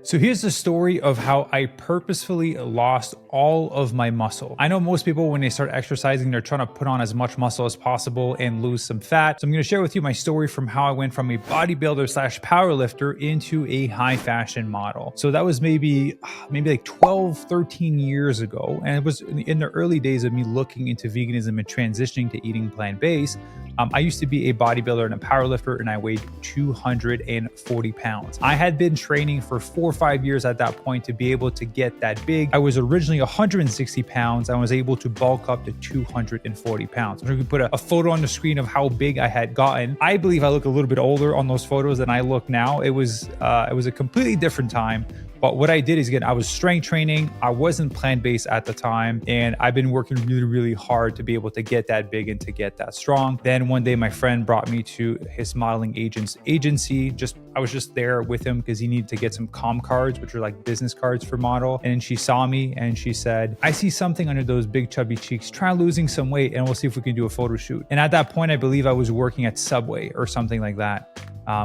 So here's the story of how I purposefully lost all of my muscle. I know most people, when they start exercising, they're trying to put on as much muscle as possible and lose some fat. So I'm going to share with you my story from how I went from a bodybuilder slash powerlifter into a high fashion model. So that was maybe like 12, 13 years ago. And it was in the early days of me looking into veganism and transitioning to eating plant-based. I used to be a bodybuilder and a powerlifter, and I weighed 240 pounds. I had been training for 4 or 5 years at that point to be able to get that big. I was originally 160 pounds. I was able to bulk up to 240 pounds. I'm sure we can put a photo on the screen of how big I had gotten. I believe I look a little bit older on those photos than I look now. It was a completely different time. But what I did is, again, I was strength training. I wasn't plant-based at the time. And I've been working really, really hard to be able to get that big and to get that strong. Then one day my friend brought me to his modeling agent's agency. I was just there with him because he needed to get some comm cards, which are like business cards for model. And then she saw me and she said, "I see something under those big chubby cheeks. Try losing some weight and we'll see if we can do a photo shoot." And at that point, I believe I was working at Subway or something like that.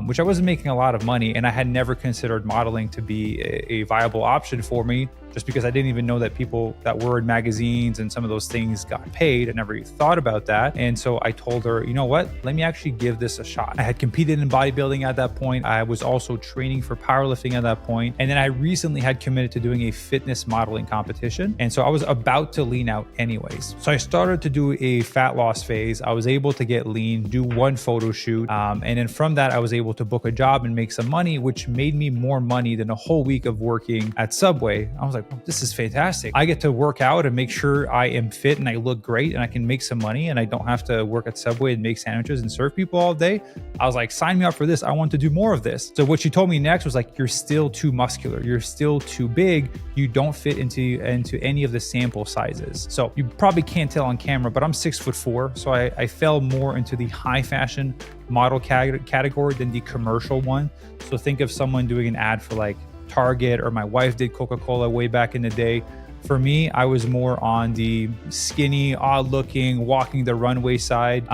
Which I wasn't making a lot of money, and I had never considered modeling to be a viable option for me, just because I didn't even know that people that were in magazines and some of those things got paid. I never even thought about that. And so I told her, you know what, let me actually give this a shot. I had competed in bodybuilding at that point. I was also training for powerlifting at that point. And then I recently had committed to doing a fitness modeling competition. And so I was about to lean out anyways. So I started to do a fat loss phase. I was able to get lean, do one photo shoot. And then from that, I was able to book a job and make some money, which made me more money than a whole week of working at Subway. I was like, oh, this is fantastic. I get to work out and make sure I am fit and I look great and I can make some money and I don't have to work at Subway and make sandwiches and serve people all day. I was like, sign me up for this. I want to do more of this. So what she told me next was like, you're still too muscular. You're still too big. You don't fit into any of the sample sizes. So you probably can't tell on camera, but I'm 6'4". So I fell more into the high fashion model category than the commercial one. So think of someone doing an ad for like Target, or my wife did Coca-Cola way back in the day. For me, I was more on the skinny, odd-looking, walking the runway side,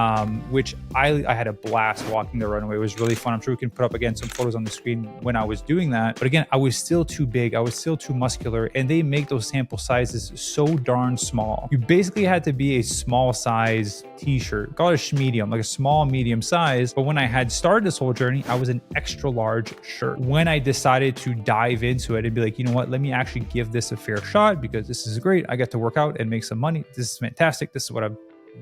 which I had a blast walking the runway. It was really fun. I'm sure we can put up, again, some photos on the screen when I was doing that. But again, I was still too big. I was still too muscular, and they make those sample sizes so darn small. You basically had to be a small size t-shirt, call it a medium, like a small, medium size. But when I had started this whole journey, I was an extra large shirt. When I decided to dive into it and be like, you know what, let me actually give this a fair shot, because this is great. I get to work out and make some money. This is fantastic. This is what I've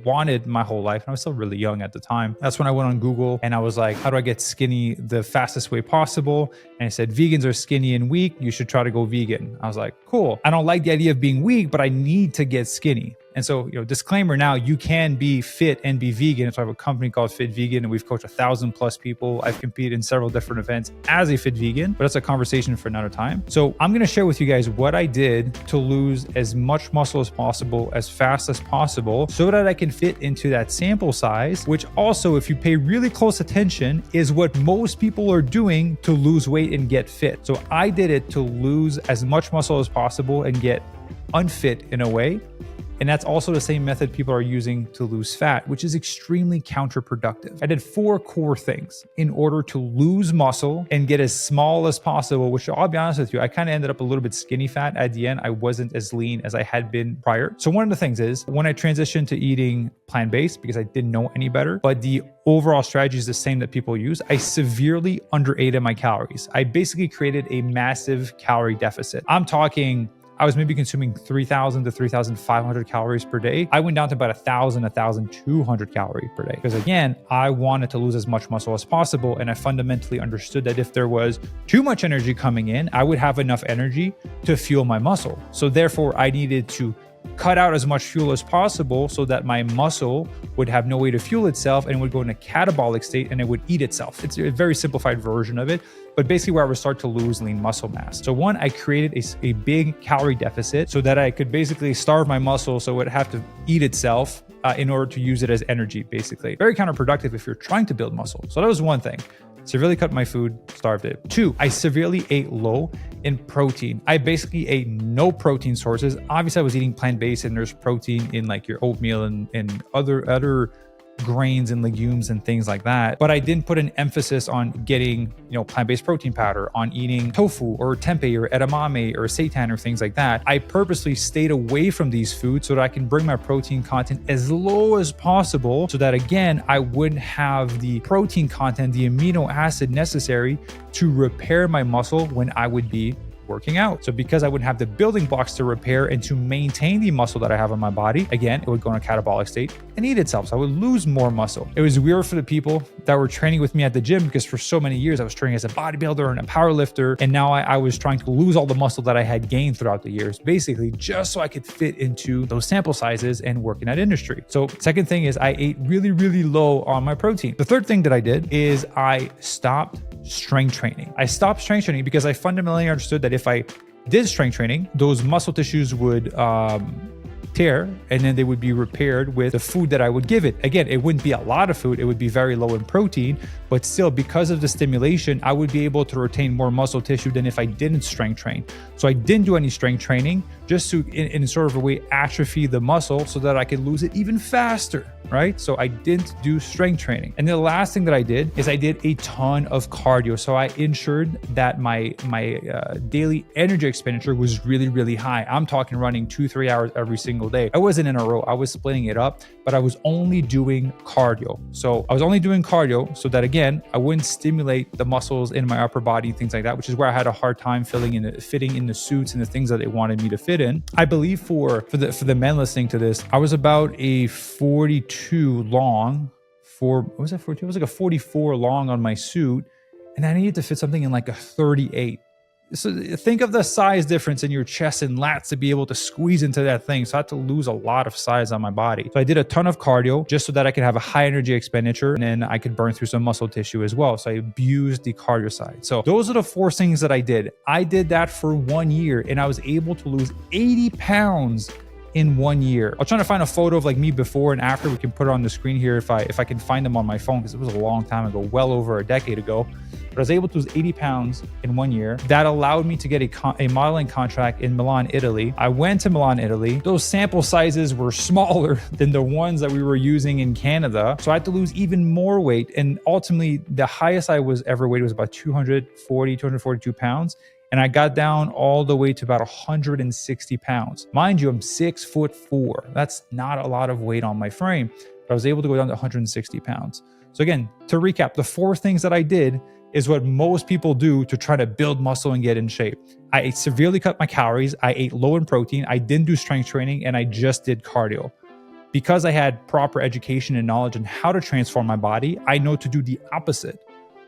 wanted my whole life. And I was still really young at the time. That's when I went on Google and I was like, how do I get skinny the fastest way possible? And it said, vegans are skinny and weak. You should try to go vegan. I was like, cool. I don't like the idea of being weak, but I need to get skinny. And so, disclaimer now, you can be fit and be vegan. So I have a company called Fit Vegan, and we've coached 1,000+ people. I've competed in several different events as a fit vegan, but that's a conversation for another time. So I'm going to share with you guys what I did to lose as much muscle as possible, as fast as possible, so that I can fit into that sample size, which also, if you pay really close attention, is what most people are doing to lose weight and get fit. So I did it to lose as much muscle as possible and get unfit in a way. And that's also the same method people are using to lose fat, which is extremely counterproductive. I did 4 core things in order to lose muscle and get as small as possible, which I'll be honest with you, I kind of ended up a little bit skinny fat at the end. I wasn't as lean as I had been prior. So one of the things is when I transitioned to eating plant-based, because I didn't know any better, but the overall strategy is the same that people use, I severely underate my calories. I basically created a massive calorie deficit. I'm talking, I was maybe consuming 3,000 to 3,500 calories per day. I went down to about 1,000, 1,200 calories per day. Because again, I wanted to lose as much muscle as possible. And I fundamentally understood that if there was too much energy coming in, I would have enough energy to fuel my muscle. So therefore, I needed to cut out as much fuel as possible so that my muscle would have no way to fuel itself and would go in a catabolic state and it would eat itself. It's a very simplified version of it, but basically where I would start to lose lean muscle mass. So one, I created a big calorie deficit so that I could basically starve my muscle so it would have to eat itself in order to use it as energy, basically. Very counterproductive if you're trying to build muscle. So that was one thing. Severely cut my food, starved it. 2, I severely ate low in protein. I basically ate no protein sources. Obviously, I was eating plant-based and there's protein in like your oatmeal and other grains and legumes and things like that. But I didn't put an emphasis on getting, plant-based protein powder, on eating tofu or tempeh or edamame or seitan or things like that. I purposely stayed away from these foods so that I can bring my protein content as low as possible so that, again, I wouldn't have the protein content, the amino acid necessary to repair my muscle when I would be working out. So because I wouldn't have the building blocks to repair and to maintain the muscle that I have on my body, again, it would go in a catabolic state and eat itself. So I would lose more muscle. It was weird for the people that were training with me at the gym because for so many years I was training as a bodybuilder and a power lifter. And now I was trying to lose all the muscle that I had gained throughout the years, basically just so I could fit into those sample sizes and work in that industry. So second thing is I ate really, really low on my protein. The third thing that I did is I stopped strength training. I stopped strength training because I fundamentally understood that if I did strength training, those muscle tissues would tear and then they would be repaired with the food that I would give it. Again, it wouldn't be a lot of food. It would be very low in protein, but still because of the stimulation, I would be able to retain more muscle tissue than if I didn't strength train. So I didn't do any strength training just to, in sort of a way, atrophy the muscle so that I could lose it even faster, right? So I didn't do strength training. And the last thing that I did is I did a ton of cardio. So I ensured that my daily energy expenditure was really, really high. I'm talking running 2-3 hours every single day. I wasn't in a row. I was splitting it up, but I was only doing cardio. So I was only doing cardio so that, again, I wouldn't stimulate the muscles in my upper body, things like that, which is where I had a hard time fitting in the suits and the things that they wanted me to fit in. I believe for the men listening to this, I was about a 42 long was that 42? It was like a 44 long on my suit, and I needed to fit something in like a 38. So think of the size difference in your chest and lats to be able to squeeze into that thing. So I had to lose a lot of size on my body. So I did a ton of cardio just so that I could have a high energy expenditure and then I could burn through some muscle tissue as well. So I abused the cardio side. So those are the 4 things that I did. I did that for 1 year and I was able to lose 80 pounds in 1 year. I'll try to find a photo of like me before and after. We can put it on the screen here if I can find them on my phone because it was a long time ago, well over a decade ago. But I was able to lose 80 pounds in 1 year. That allowed me to get a modeling contract in Milan, Italy. I went to Milan, Italy. Those sample sizes were smaller than the ones that we were using in Canada. So I had to lose even more weight. And ultimately, the highest I was ever weighed was about 242 pounds. And I got down all the way to about 160 pounds. Mind you, I'm 6'4". That's not a lot of weight on my frame, but I was able to go down to 160 pounds. So again, to recap, the 4 things that I did is what most people do to try to build muscle and get in shape. I severely cut my calories. I ate low in protein. I didn't do strength training, and I just did cardio. Because I had proper education and knowledge on how to transform my body, I know to do the opposite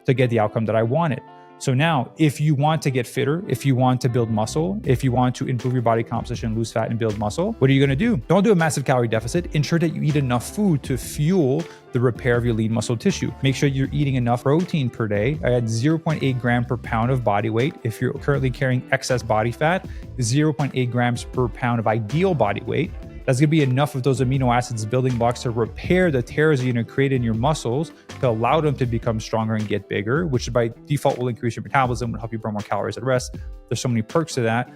to get the outcome that I wanted. So now, if you want to get fitter, if you want to build muscle, if you want to improve your body composition, lose fat, and build muscle, what are you going to do? Don't do a massive calorie deficit. Ensure that you eat enough food to fuel the repair of your lean muscle tissue. Make sure you're eating enough protein per day. I had 0.8 gram per pound of body weight. If you're currently carrying excess body fat, 0.8 grams per pound of ideal body weight. That's going to be enough of those amino acids building blocks to repair the tears you're going to create in your muscles to allow them to become stronger and get bigger, which by default will increase your metabolism, will help you burn more calories at rest. There's so many perks to that.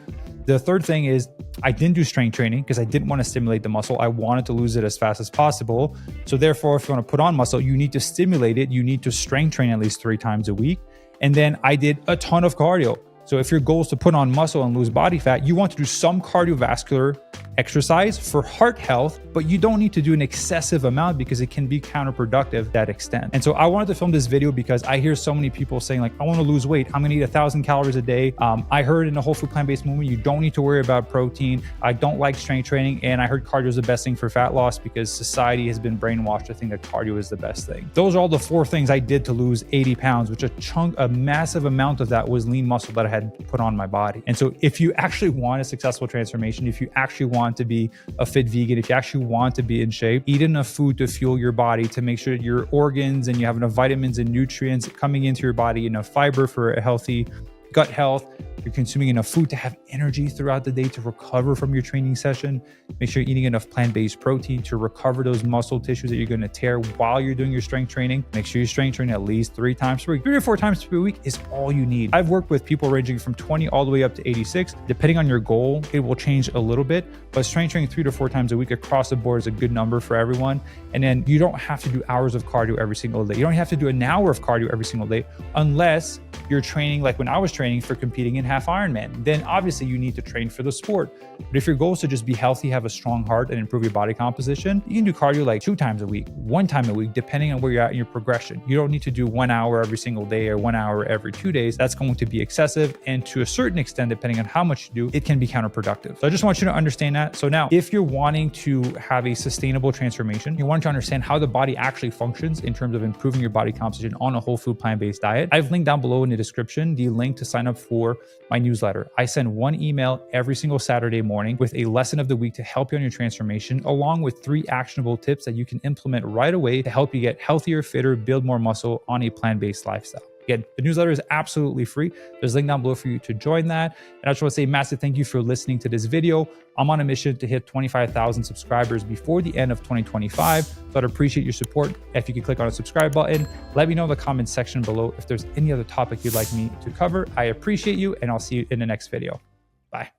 The third thing is I didn't do strength training because I didn't want to stimulate the muscle. I wanted to lose it as fast as possible. So therefore, if you want to put on muscle, you need to stimulate it. You need to strength train at least 3 times a week. And then I did a ton of cardio. So if your goal is to put on muscle and lose body fat, you want to do some cardiovascular exercise for heart health, but you don't need to do an excessive amount because it can be counterproductive to that extent. And so I wanted to film this video because I hear so many people saying like, I want to lose weight. I'm going to eat 1,000 calories a day. I heard in the whole food plant-based movement, you don't need to worry about protein. I don't like strength training. And I heard cardio is the best thing for fat loss because society has been brainwashed to think that cardio is the best thing. Those are all the 4 things I did to lose 80 pounds, which a massive amount of that was lean muscle that I had put on my body. And so if you actually want a successful transformation, if you actually want to be a fit vegan, if you actually want to be in shape, eat enough food to fuel your body to make sure that your organs and you have enough vitamins and nutrients coming into your body, enough fiber for a healthy gut health, you're consuming enough food to have energy throughout the day to recover from your training session. Make sure you're eating enough plant-based protein to recover those muscle tissues that you're going to tear while you're doing your strength training. Make sure you strength train at least 3 times per week. 3 or 4 times per week is all you need. I've worked with people ranging from 20 all the way up to 86. Depending on your goal, it will change a little bit, but strength training 3 to 4 times a week across the board is a good number for everyone. And then you don't have to do hours of cardio every single day. You don't have to do an hour of cardio every single day unless you're training like when I was training for competing in half Ironman. Then obviously you need to train for the sport. But if your goal is to just be healthy, have a strong heart, and improve your body composition, you can do cardio like 2 times a week, 1 time a week, depending on where you're at in your progression. You don't need to do 1 hour every single day or 1 hour every 2 days. That's going to be excessive. And to a certain extent, depending on how much you do, it can be counterproductive. So I just want you to understand that. So now, if you're wanting to have a sustainable transformation, you want to understand how the body actually functions in terms of improving your body composition on a whole food plant-based diet, I've linked down below in the description the link to sign up for my newsletter. I send 1 email every single Saturday morning with a lesson of the week to help you on your transformation, along with 3 actionable tips that you can implement right away to help you get healthier, fitter, build more muscle on a plant-based lifestyle. Again, the newsletter is absolutely free. There's a link down below for you to join that. And I just want to say a massive thank you for listening to this video. I'm on a mission to hit 25,000 subscribers before the end of 2025. So I'd appreciate your support. If you could click on the subscribe button, let me know in the comments section below if there's any other topic you'd like me to cover. I appreciate you, and I'll see you in the next video. Bye.